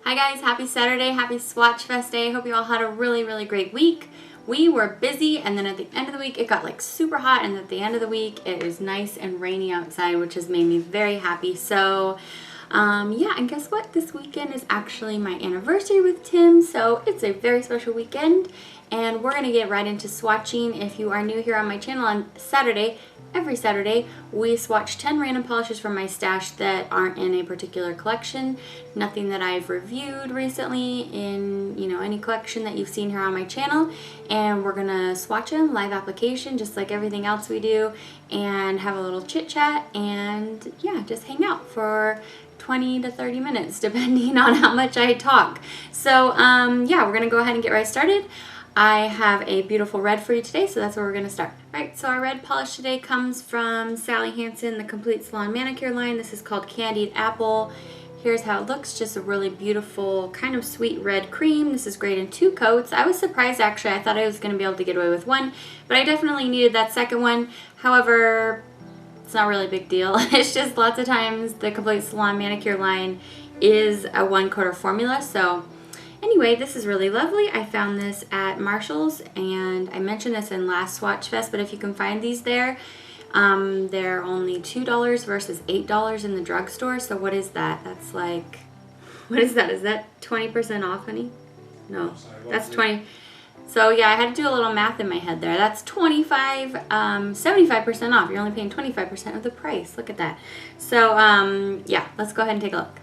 Hi guys, happy Saturday, happy Swatchfest day. Hope you all had a really great week. We were busy, and then at the end of the week it got like super hot, and at the end of the week it is nice and rainy outside, which has made me very happy. So yeah, and guess what? This weekend is actually my anniversary with Tim, so it's a very special weekend, and we're gonna get right into swatching. If you are new here on my channel, on Saturday, every Saturday, we swatch 10 random polishes from my stash that aren't in a particular collection. Nothing that I've reviewed recently in, you know, any collection that you've seen here on my channel. And we're gonna swatch them, live application, just like everything else we do, and have a little chit chat, and yeah, just hang out for 20 to 30 minutes, depending on how much I talk. So yeah, we're gonna go ahead and get right started. I have a beautiful red for you today, so that's where we're going to start. Right, so our red polish today comes from Sally Hansen, the Complete Salon Manicure line. This is called Candied Apple. Here's how it looks, just a really beautiful, kind of sweet red cream. This is great in 2 coats. I was surprised, actually. I thought I was going to be able to get away with 1, but I definitely needed that second one. However, it's not really a big deal. It's just lots of times the Complete Salon Manicure line is a 1-coater formula, so anyway, this is really lovely. I found this at Marshall's, and I mentioned this in last Swatchfest, but if you can find these there, they're only $2 versus $8 in the drugstore. So what is that? That's like, what is that? Is that 20% off, honey? No, that's 20. So yeah, I had to do a little math in my head there. That's 75% off. You're only paying 25% of the price. Look at that. So yeah, let's go ahead and take a look.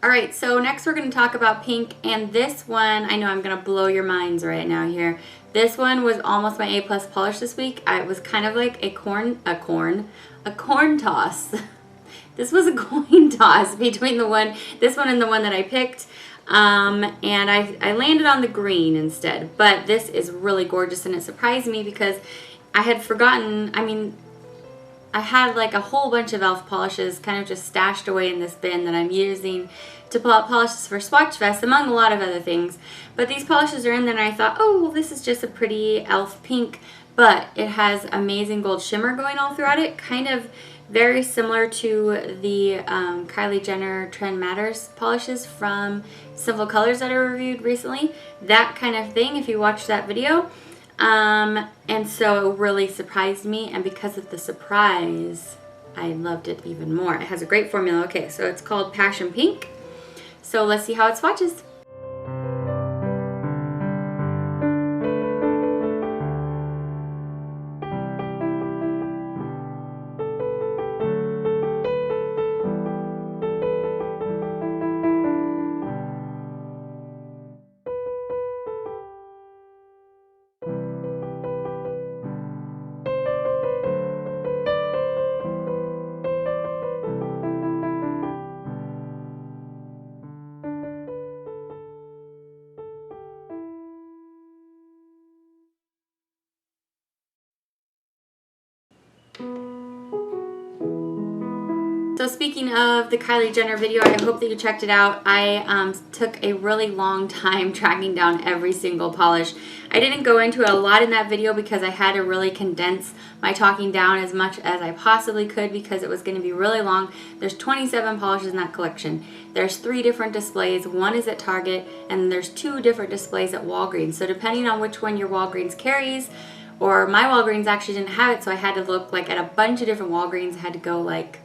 Alright, so next we're going to talk about pink, and this one, I know I'm going to blow your minds right now here. This one was almost my A+ polish this week. It was kind of like a corn toss. This was a coin toss between this one and the one that I picked. And I landed on the green instead, but this is really gorgeous, and it surprised me because I had forgotten, I had like a whole bunch of e.l.f. polishes kind of just stashed away in this bin that I'm using to pull out polishes for Swatchfest, among a lot of other things. But these polishes are in there, and I thought, oh, well, this is just a pretty e.l.f. pink, but it has amazing gold shimmer going all throughout it, kind of very similar to the Kylie Jenner Trend Matters polishes from Simple Colors that I reviewed recently. That kind of thing, if you watched that video. And so it really surprised me, and because of the surprise, I loved it even more. It has a great formula. Okay, so it's called Passion Pink. So let's see how it swatches. So speaking of the Kylie Jenner video, I hope that you checked it out. I took a really long time tracking down every single polish. I didn't go into it a lot in that video because I had to really condense my talking down as much as I possibly could because it was going to be really long. There's 27 polishes in that collection. There's 3 different displays. One is at Target, and there's 2 different displays at Walgreens. So depending on which one your Walgreens carries, or my Walgreens actually didn't have it, so I had to look like at a bunch of different Walgreens. I had to go like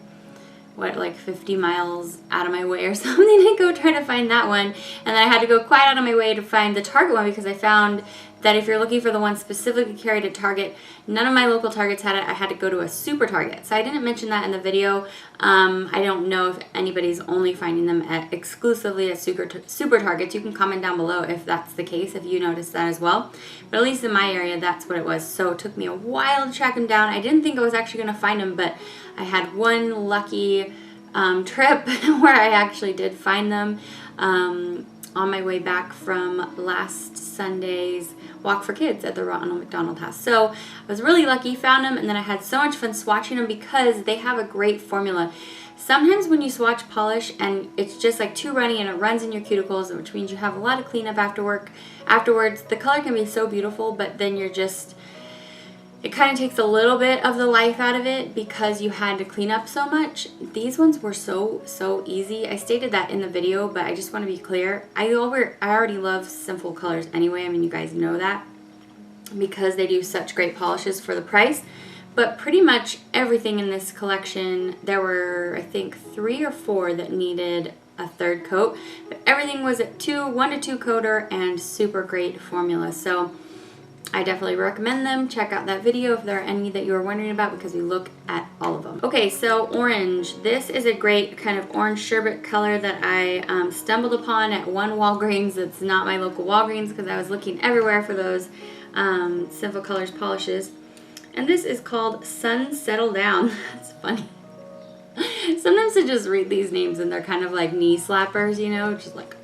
50 miles out of my way or something to go try to find that one. And then I had to go quite out of my way to find the Target one because I found that if you're looking for the one specifically carried at Target, none of my local Targets had it. I had to go to a super Target. So I didn't mention that in the video. I don't know if anybody's only finding them exclusively at super Targets. You can comment down below if that's the case, if you noticed that as well. But at least in my area, that's what it was. So it took me a while to track them down. I didn't think I was actually going to find them, but I had one lucky trip where I actually did find them on my way back from last Sunday's Walk for Kids at the Ronald McDonald House. So I was really lucky, found them, and then I had so much fun swatching them because they have a great formula. Sometimes when you swatch polish and it's just like too runny and it runs in your cuticles, which means you have a lot of cleanup afterwards, the color can be so beautiful, but then you're just, it kind of takes a little bit of the life out of it because you had to clean up so much. These ones were so easy. I stated that in the video, but I just want to be clear. I already love simple colors anyway. I mean, you guys know that because they do such great polishes for the price. But pretty much everything in this collection, there were, I think, 3 or 4 that needed a third coat. But everything was at 1 to 2 coater and super great formula. So I definitely recommend them. Check out that video if there are any that you were wondering about because we look at all of them. Okay, so orange. This is a great kind of orange sherbet color that I stumbled upon at one Walgreens that's not my local Walgreens because I was looking everywhere for those Simple Colors polishes. And this is called Sun Settle Down. That's funny. Sometimes I just read these names and they're kind of like knee slappers, you know, just like,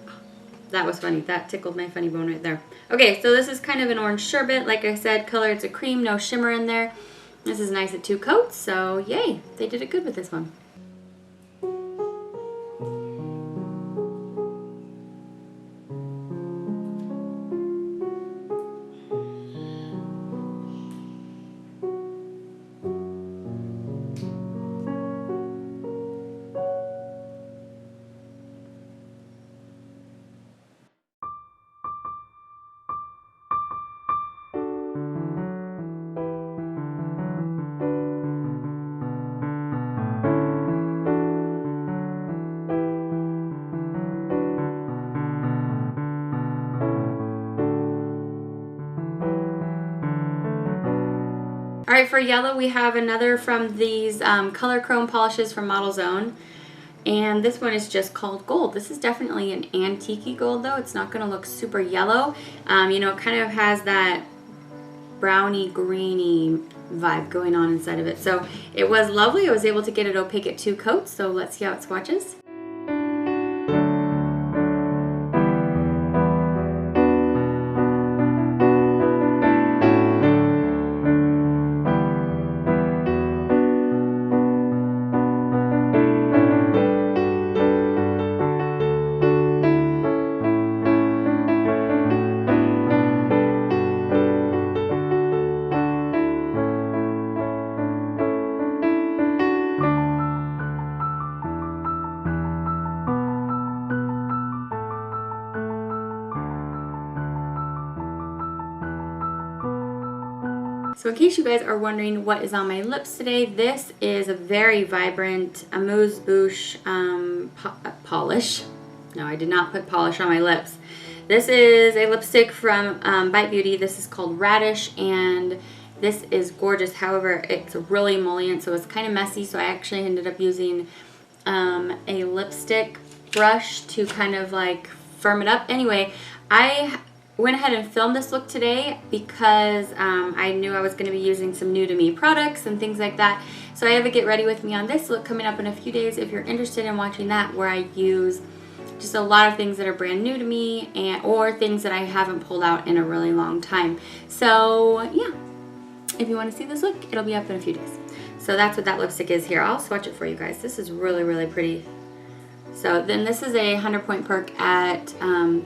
that was funny. That tickled my funny bone right there. Okay, so this is kind of an orange sherbet. Like I said, color, it's a cream, no shimmer in there. This is nice at 2 coats, so yay. They did it good with this one. Alright, for yellow we have another from these color chrome polishes from Model Zone. And this one is just called Gold. This is definitely an antique-y gold though. It's not going to look super yellow. You know, it kind of has that browny, greeny vibe going on inside of it. So it was lovely. I was able to get it opaque at 2 coats. So let's see how it swatches. So in case you guys are wondering what is on my lips today, this is a very vibrant amuse-bouche polish. No, I did not put polish on my lips. This is a lipstick from Bite Beauty. This is called Radish, and this is gorgeous. However, it's really emollient, so it's kind of messy, so I actually ended up using a lipstick brush to kind of like firm it up. Anyway, I went ahead and filmed this look today because I knew I was going to be using some new to me products and things like that. So I have a get ready with me on this look coming up in a few days if you're interested in watching that, where I use just a lot of things that are brand new to me or things that I haven't pulled out in a really long time. So yeah, if you want to see this look, it'll be up in a few days. So that's what that lipstick is here. I'll swatch it for you guys. This is really, really pretty. So then this is a 100-point perk at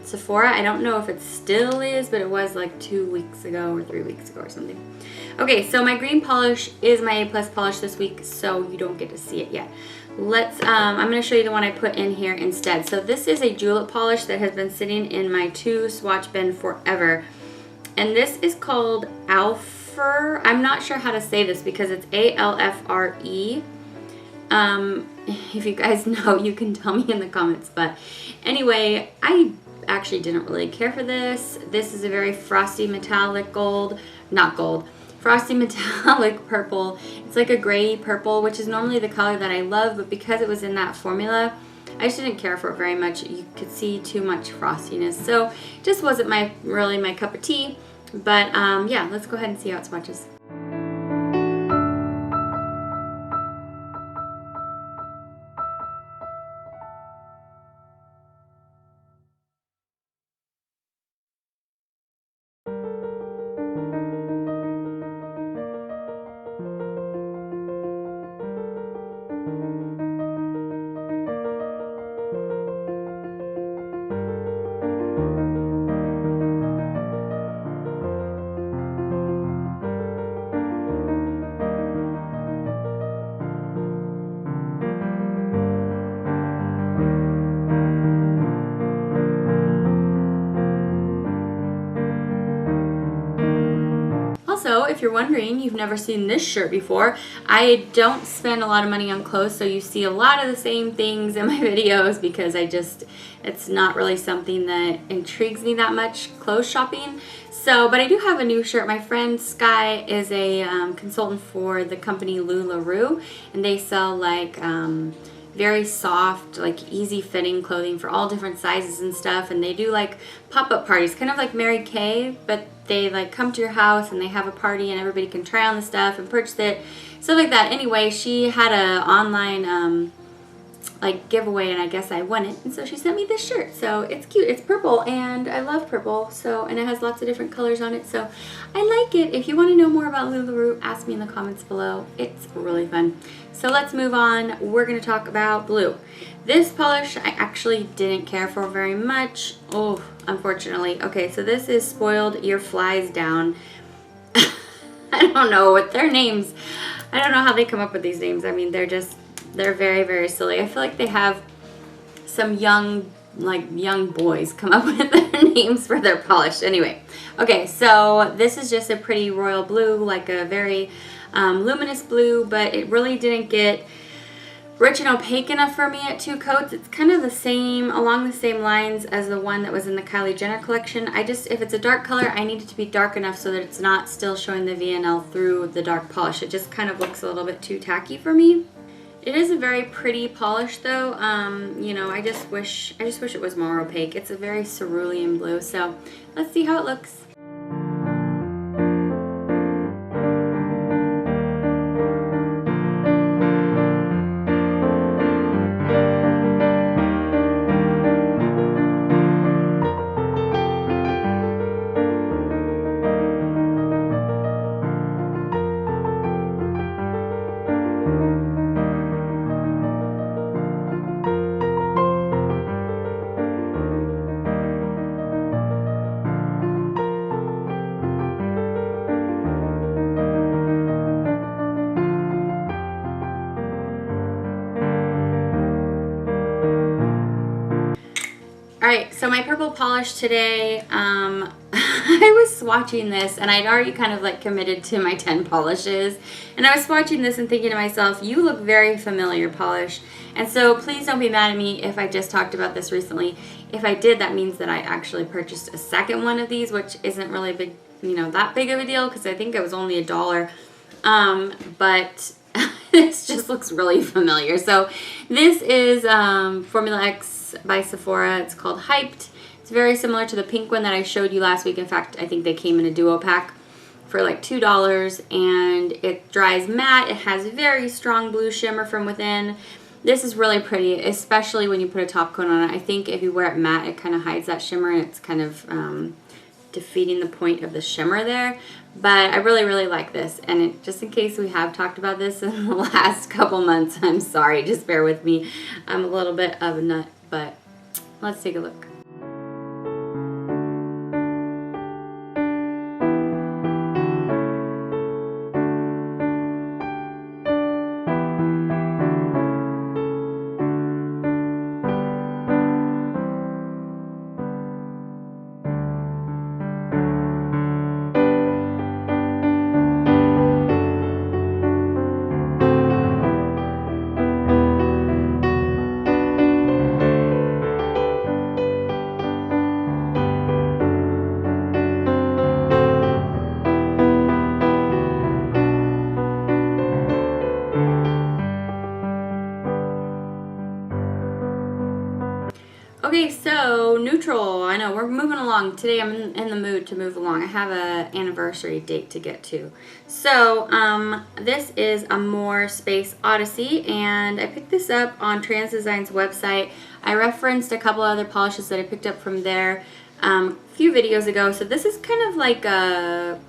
Sephora. I don't know if it still is, but it was like 2 weeks ago or 3 weeks ago or something. Okay, so my green polish is my A+ polish this week, so you don't get to see it yet. I'm going to show you the one I put in here instead. So this is a Julep polish that has been sitting in my 2 swatch bin forever. And this is called Alfre. I'm not sure how to say this because it's A-L-F-R-E. If you guys know, you can tell me in the comments. But anyway, I actually didn't really care for this. This is a very frosty metallic gold, not gold, frosty metallic purple. It's like a gray purple, which is normally the color that I love, but because it was in that formula, I just didn't care for it very much. You could see too much frostiness, so it just wasn't really my cup of tea. But yeah, let's go ahead and see how it swatches. Also, if you're wondering, you've never seen this shirt before, I don't spend a lot of money on clothes, so you see a lot of the same things in my videos because it's not really something that intrigues me that much, clothes shopping. So, but I do have a new shirt. My friend Sky is a consultant for the company LuLaRoe, and they sell like very soft, like easy fitting clothing for all different sizes and stuff, and they do like pop-up parties, kind of like Mary Kay, but they like come to your house and they have a party and everybody can try on the stuff and purchase it, stuff like that. Anyway, she had a online like giveaway, and I guess I won it, and so she sent me this shirt. So it's cute. It's purple, and I love purple, so, and it has lots of different colors on it, so I like it. If you want to know more about LuLaRoe, ask me in the comments below. It's really fun. So let's move on. We're going to talk about blue. This polish I actually didn't care for very much. Oh, unfortunately. Okay, so this is Spoiled Your Flies Down. I don't know what their names. I don't know how they come up with these names. I mean, they're very, very silly. I feel like they have some young boys come up with their names for their polish. Anyway, okay, so this is just a pretty royal blue, like a very luminous blue, but it really didn't get rich and opaque enough for me at 2 coats. It's kind of the same, along the same lines as the one that was in the Kylie Jenner collection. If it's a dark color, I need it to be dark enough so that it's not still showing the VNL through the dark polish. It just kind of looks a little bit too tacky for me. It is a very pretty polish though. You know, I just wish it was more opaque. It's a very cerulean blue, so let's see how it looks. Alright, so my purple polish today, I was swatching this and I'd already kind of like committed to my 10 polishes, and I was swatching this and thinking to myself, you look very familiar, polish. And so please don't be mad at me if I just talked about this recently. If I did, that means that I actually purchased a second one of these, which isn't really big, you know, that big of a deal because I think it was only $1. But this just looks really familiar. So this is Formula X by Sephora. It's called Hyped. It's very similar to the pink one that I showed you last week. In fact, I think they came in a duo pack for like $2, and it dries matte. It has very strong blue shimmer from within. This is really pretty, especially when you put a top coat on it. I think if you wear it matte, it kind of hides that shimmer, and it's kind of defeating the point of the shimmer there. But I really, really like this. And just in case we have talked about this in the last couple months, I'm sorry, just bear with me. I'm a little bit of a nut, but let's take a look. Okay, so neutral. I know we're moving along. Today I'm in the mood to move along. I have a anniversary date to get to. So this is Amour Space Odyssey, and I picked this up on Trans Design's website. I referenced a couple other polishes that I picked up from there a few videos ago. So this is kind of like a,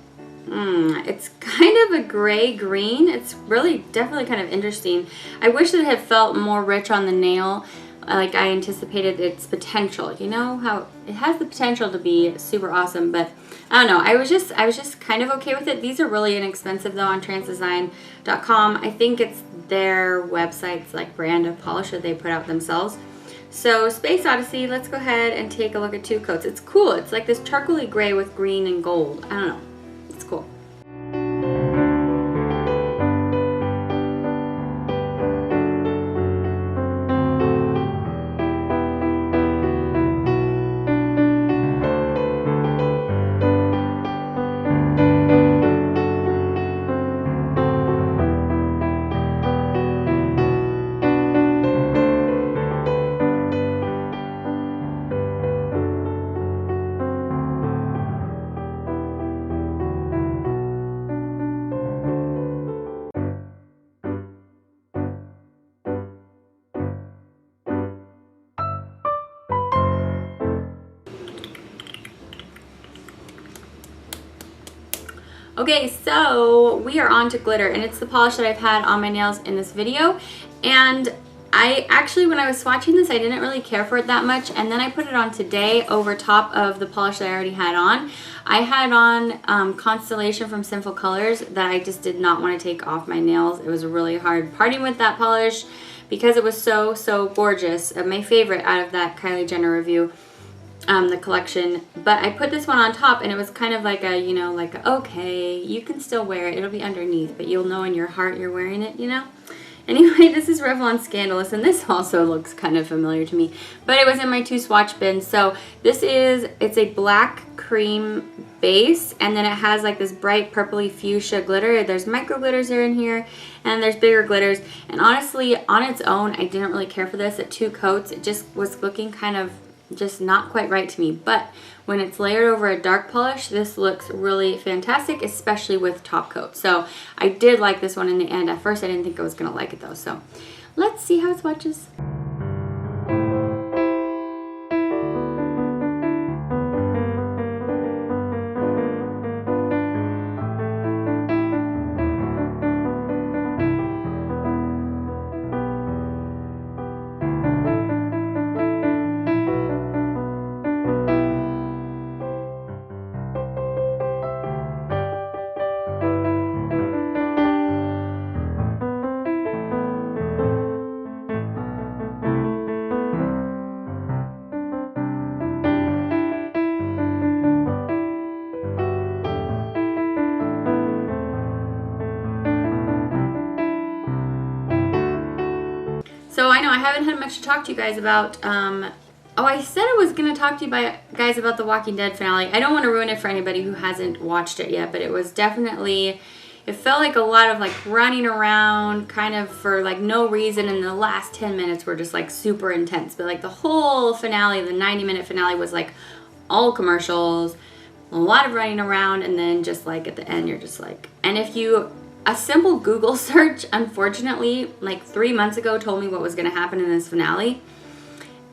it's kind of a gray green. It's really definitely kind of interesting. I wish that it had felt more rich on the nail. Like I anticipated its potential, you know how it has the potential to be super awesome, but I don't know, I was just kind of okay with it. These are really inexpensive though on transdesign.com. I think it's their website's like brand of polish that they put out themselves. So Space Odyssey, let's go ahead and take a look at 2 coats. It's cool. It's like this charcoaly gray with green and gold. I don't know, it's cool. Okay, so we are on to glitter, and it's the polish that I've had on my nails in this video. And I actually, when I was swatching this, I didn't really care for it that much, and then I put it on today over top of the polish that I already had on. I had on Constellation from Sinful Colors that I just did not want to take off my nails. It was really hard parting with that polish because it was so gorgeous. My favorite out of that Kylie Jenner review. The collection, but I put this one on top, and it was kind of like a, you know, like a, okay, you can still wear it, it'll be underneath, but you'll know in your heart you're wearing it, you know. Anyway, this is Revlon Scandalous, and this also looks kind of familiar to me, but it was in my 2 swatch bins. So this is, it's a black cream base, and then it has like this bright purpley fuchsia glitter. There's micro glitters are in here, and there's bigger glitters, and honestly on its own I didn't really care for this. At 2 coats it just was looking kind of just not quite right to me, but when it's layered over a dark polish, this looks really fantastic, especially with top coat. So I did like this one in the end. At first I didn't think I was gonna like it though, so let's see how it swatches. So I know I haven't had much to talk to you guys about. Oh, I said I was going to talk to you guys about the Walking Dead finale. I don't want to ruin it for anybody who hasn't watched it yet, but it was definitely, it felt like a lot of like running around kind of for like no reason, and the last 10 minutes were just like super intense. But like the whole finale, the 90-minute finale, was like all commercials, a lot of running around, and then just like at the end you're just like, and if you, a simple Google search, unfortunately, like 3 months ago told me what was going to happen in this finale,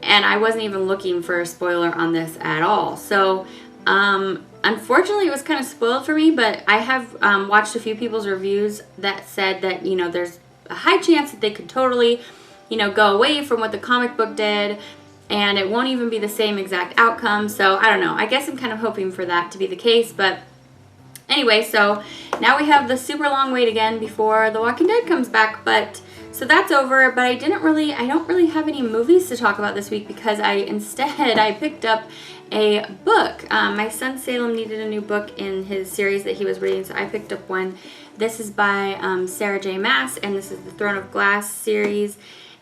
and I wasn't even looking for a spoiler on this at all. So unfortunately it was kind of spoiled for me, but I have watched a few people's reviews that said that, you know, there's a high chance that they could totally, you know, go away from what the comic book did, and it won't even be the same exact outcome. So I don't know, I guess I'm kind of hoping for that to be the case. But anyway, so now we have the super long wait again before The Walking Dead comes back, but so that's over. But I don't really have any movies to talk about this week because I picked up a book. My son Salem needed a new book in his series that he was reading, so I picked up one. This is by Sarah J. Maas, and this is the Throne of Glass series.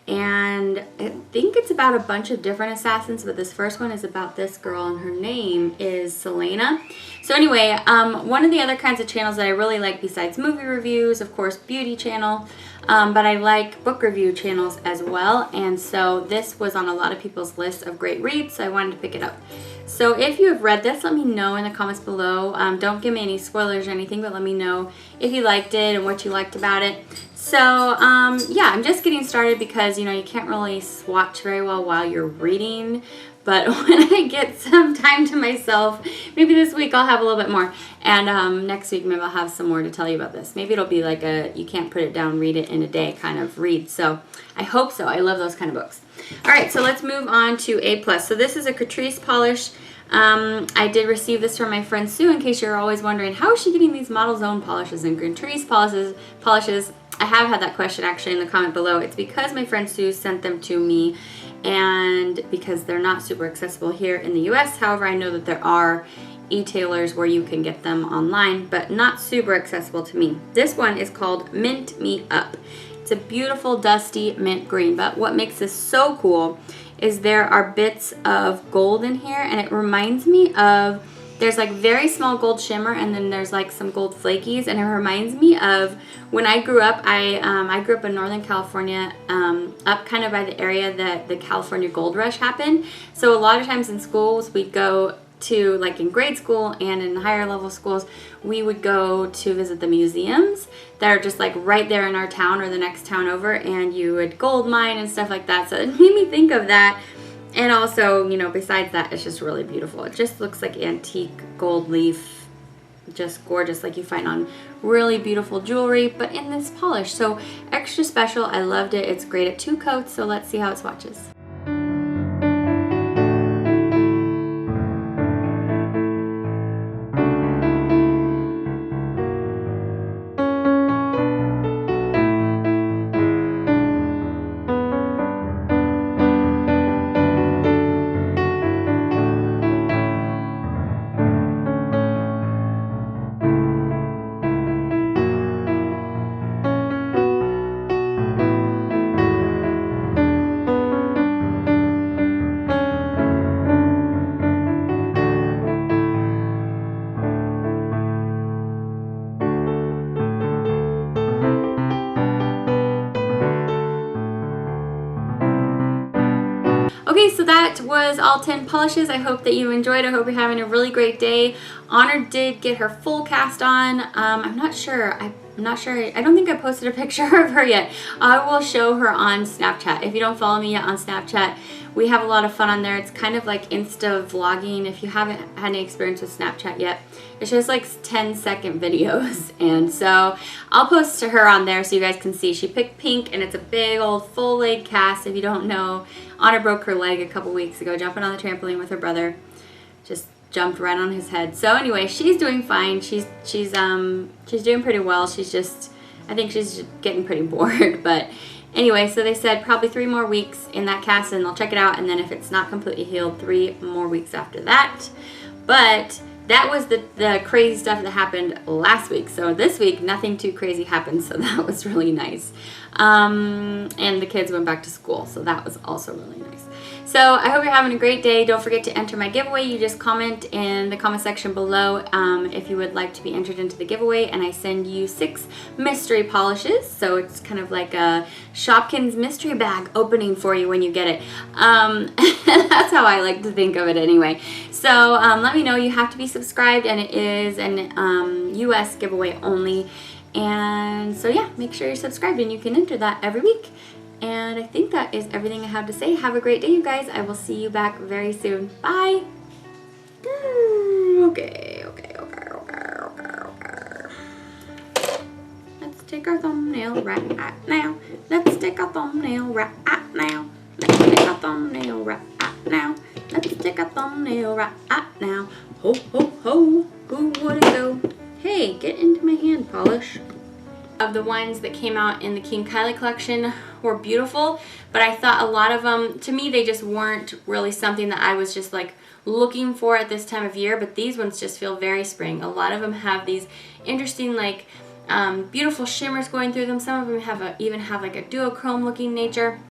and I think it's about a bunch of different assassins, but this first one is about this girl, and her name is Selena. So anyway, one of the other kinds of channels that I really like besides movie reviews, of course, beauty channel, but I like book review channels as well, and so this was on a lot of people's lists of great reads, so I wanted to pick it up. So if you have read this, let me know in the comments below. Don't give me any spoilers or anything, but let me know if you liked it and what you liked about it. So yeah, I'm just getting started because, you know, you can't really swatch very well while you're reading. But when I get some time to myself, maybe this week I'll have a little bit more. And next week maybe I'll have some more to tell you about this. Maybe it'll be like a you can't put it down, read it in a day kind of read. So I hope so. I love those kind of books. All right, so let's move on to A+. So this is a Catrice polish. I did receive this from my friend Sue, in case you're always wondering, how is she getting these Model Zone polishes and Catrice polishes? I have had that question actually in the comment below. It's because my friend Sue sent them to me, and because they're not super accessible here in the US. However, I know that there are e-tailers where you can get them online, but not super accessible to me. This one is called Mint Me Up. It's a beautiful dusty mint green, but what makes this so cool is there are bits of gold in here, and it reminds me of, there's like very small gold shimmer, and then there's like some gold flakies, and it reminds me of when I grew up. I grew up in Northern California, up kind of by the area that the California Gold Rush happened. So a lot of times in schools we'd go to, like in grade school and in higher level schools, we would go to visit the museums that are just like right there in our town or the next town over, and you would gold mine and stuff like that. So it made me think of that. And also, you know, besides that, it's just really beautiful. It just looks like antique gold leaf, just gorgeous, like you find on really beautiful jewelry, but in this polish. So extra special. I loved it. It's great at 2 coats, so let's see how it swatches. Okay, so that was all 10 polishes. I hope that you enjoyed. I hope you're having a really great day. Honor did get her full cast on. I'm not sure. I don't think I posted a picture of her yet. I will show her on Snapchat. If you don't follow me yet on Snapchat, we have a lot of fun on there. It's kind of like Insta vlogging. If you haven't had any experience with Snapchat yet, it's just like 10-second videos. And so I'll post to her on there so you guys can see. She picked pink, and it's a big old full leg cast. If you don't know, Honor broke her leg a couple weeks ago jumping on the trampoline with her brother. Just jumped right on his head. So anyway, she's doing fine. She's doing pretty well. She's just, I think she's just getting pretty bored. But anyway, so they said probably 3 more weeks in that cast, and they'll check it out, and then if it's not completely healed, 3 more weeks after that. But that was the crazy stuff that happened last week. So this week, nothing too crazy happened, so that was really nice. And the kids went back to school, so that was also really nice. So I hope you're having a great day. Don't forget to enter my giveaway. You just comment in the comment section below if you would like to be entered into the giveaway, and I send you 6 mystery polishes. So it's kind of like a Shopkins mystery bag opening for you when you get it. That's how I like to think of it anyway. So let me know. You have to be subscribed, and it is an US giveaway only. And so yeah, make sure you're subscribed, and you can enter that every week. And I think that is everything I have to say. Have a great day, you guys. I will see you back very soon. Bye. Okay. Let's take our thumbnail right now. Let's take our thumbnail right now. Let's take our thumbnail right now. Let's take our thumbnail right now. Ho, ho, ho. Who would it go? Hey, get into my hand polish. Of the ones that came out in the King Kylie collection were beautiful, but I thought a lot of them, to me, they just weren't really something that I was just like looking for at this time of year, but these ones just feel very spring. A lot of them have these interesting like beautiful shimmers going through them. Some of them even have like a duochrome looking nature.